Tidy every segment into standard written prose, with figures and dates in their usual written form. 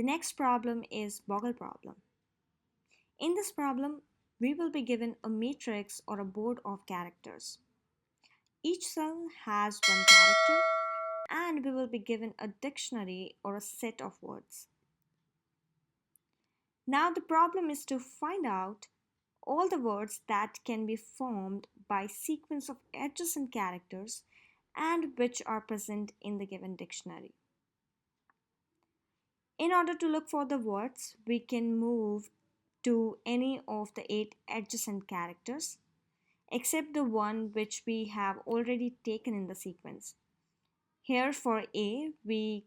The next problem is Boggle problem. In this problem, we will be given a matrix or a board of characters. Each cell has one character and we will be given a dictionary or a set of words. Now the problem is to find out all the words that can be formed by sequence of adjacent characters and which are present in the given dictionary. In order to look for the words, we can move to any of the 8 adjacent characters except the one which we have already taken in the sequence. Here for A, we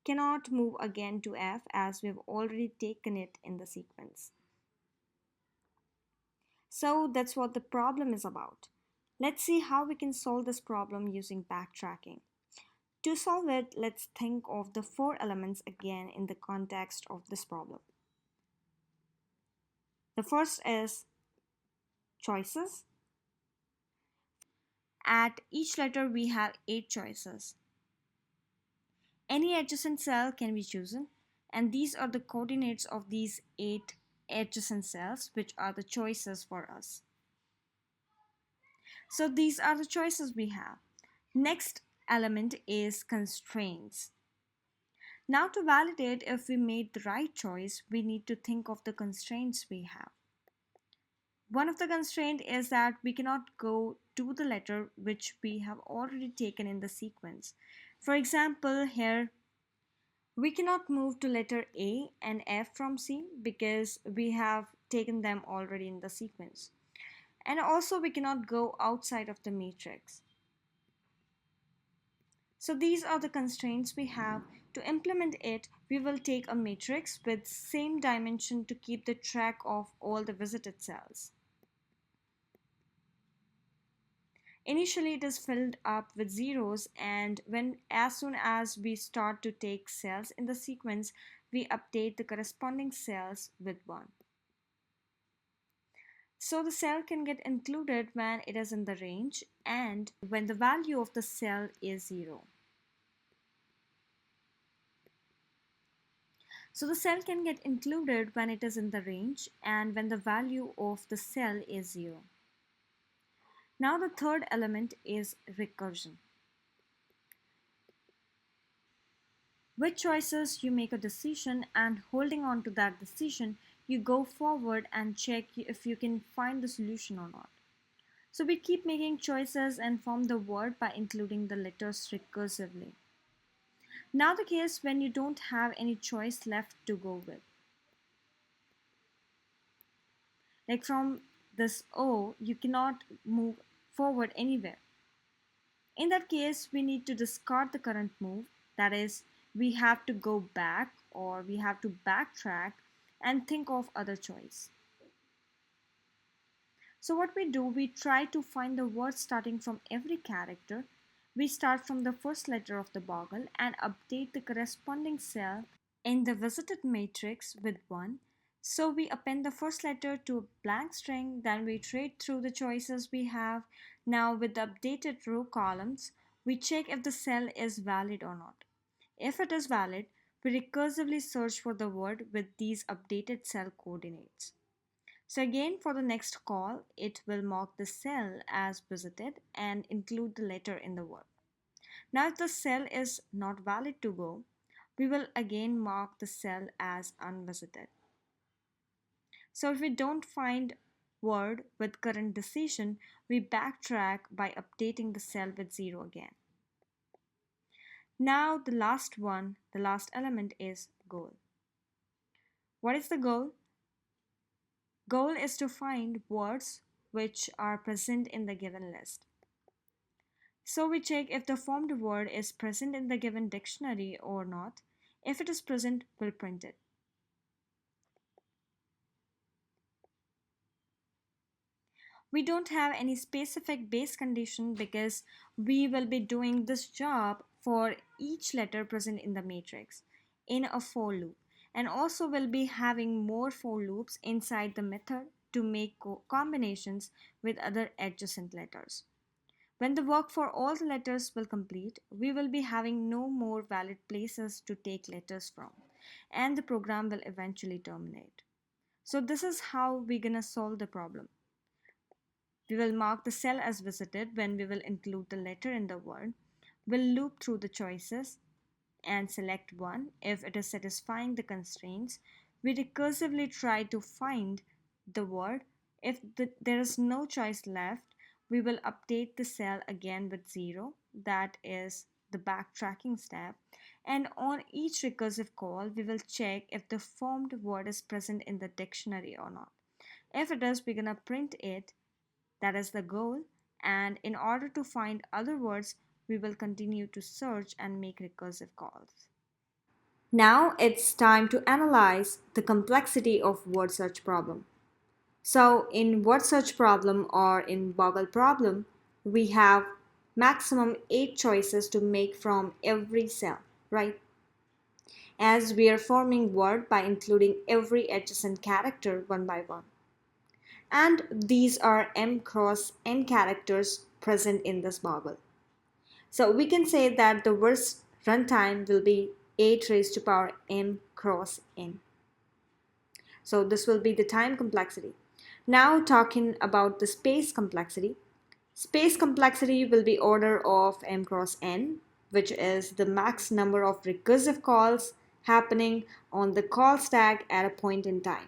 cannot move again to F as we have already taken it in the sequence. So that's what the problem is about. Let's see how we can solve this problem using backtracking. To solve it, let's think of the 4 elements again in the context of this problem. The first is choices. At each letter we have 8 choices. Any adjacent cell can be chosen, and these are the coordinates of these 8 adjacent cells, which are the choices for us. So these are the choices we have. Next element is constraints. Now to validate if we made the right choice, we need to think of the constraints we have. One of the constraints is that we cannot go to the letter which we have already taken in the sequence. For example, here we cannot move to letter A and F from C because we have taken them already in the sequence. And also we cannot go outside of the matrix. So these are the constraints we have. To implement it, we will take a matrix with same dimension to keep the track of all the visited cells. Initially it is filled up with zeros, and as soon as we start to take cells in the sequence, we update the corresponding cells with 1. So the cell can get included when it is in the range and when the value of the cell is 0. So the cell can get included when it is in the range and when the value of the cell is 0. Now the third element is recursion. With choices, you make a decision, and holding on to that decision, you go forward and check if you can find the solution or not. So we keep making choices and form the word by including the letters recursively. Now the case when you don't have any choice left to go with. Like from this O, you cannot move forward anywhere. In that case, we need to discard the current move. That is, we have to go back or we have to backtrack and think of other choice. So what we do, we try to find the word starting from every character. We start from the first letter of the Boggle and update the corresponding cell in the visited matrix with 1. So we append the first letter to a blank string, then we iterate through the choices we have. Now with the updated row columns, we check if the cell is valid or not. If it is valid, we recursively search for the word with these updated cell coordinates. So again, for the next call, it will mark the cell as visited and include the letter in the word. Now if the cell is not valid to go, we will again mark the cell as unvisited. So if we don't find word with current decision, we backtrack by updating the cell with 0 again. Now the last element is goal. What is the goal? Goal is to find words which are present in the given list. So we check if the formed word is present in the given dictionary or not. If it is present, we'll print it. We don't have any specific base condition because we will be doing this job for each letter present in the matrix in a for loop, and also we'll be having more for loops inside the method to make combinations with other adjacent letters. When the work for all the letters will complete, we will be having no more valid places to take letters from. and the program will eventually terminate. So this is how we're going to solve the problem. We will mark the cell as visited when we will include the letter in the word. We'll loop through the choices and select one if it is satisfying the constraints. We recursively try to find the word. If there is no choice left, we will update the cell again with 0. That is the backtracking step. And on each recursive call, we will check if the formed word is present in the dictionary or not. If it is, we're going to print it. That is the goal. And in order to find other words, we will continue to search and make recursive calls. Now it's time to analyze the complexity of word search problem. So in word search problem or in Boggle problem, we have maximum 8 choices to make from every cell, right? As we are forming word by including every adjacent character one by one. And these are m cross n characters present in this Boggle. So we can say that the word's runtime will be 8 raised to power m cross n. So this will be the time complexity. Now talking about the space complexity. Space complexity will be order of m cross n, which is the max number of recursive calls happening on the call stack at a point in time.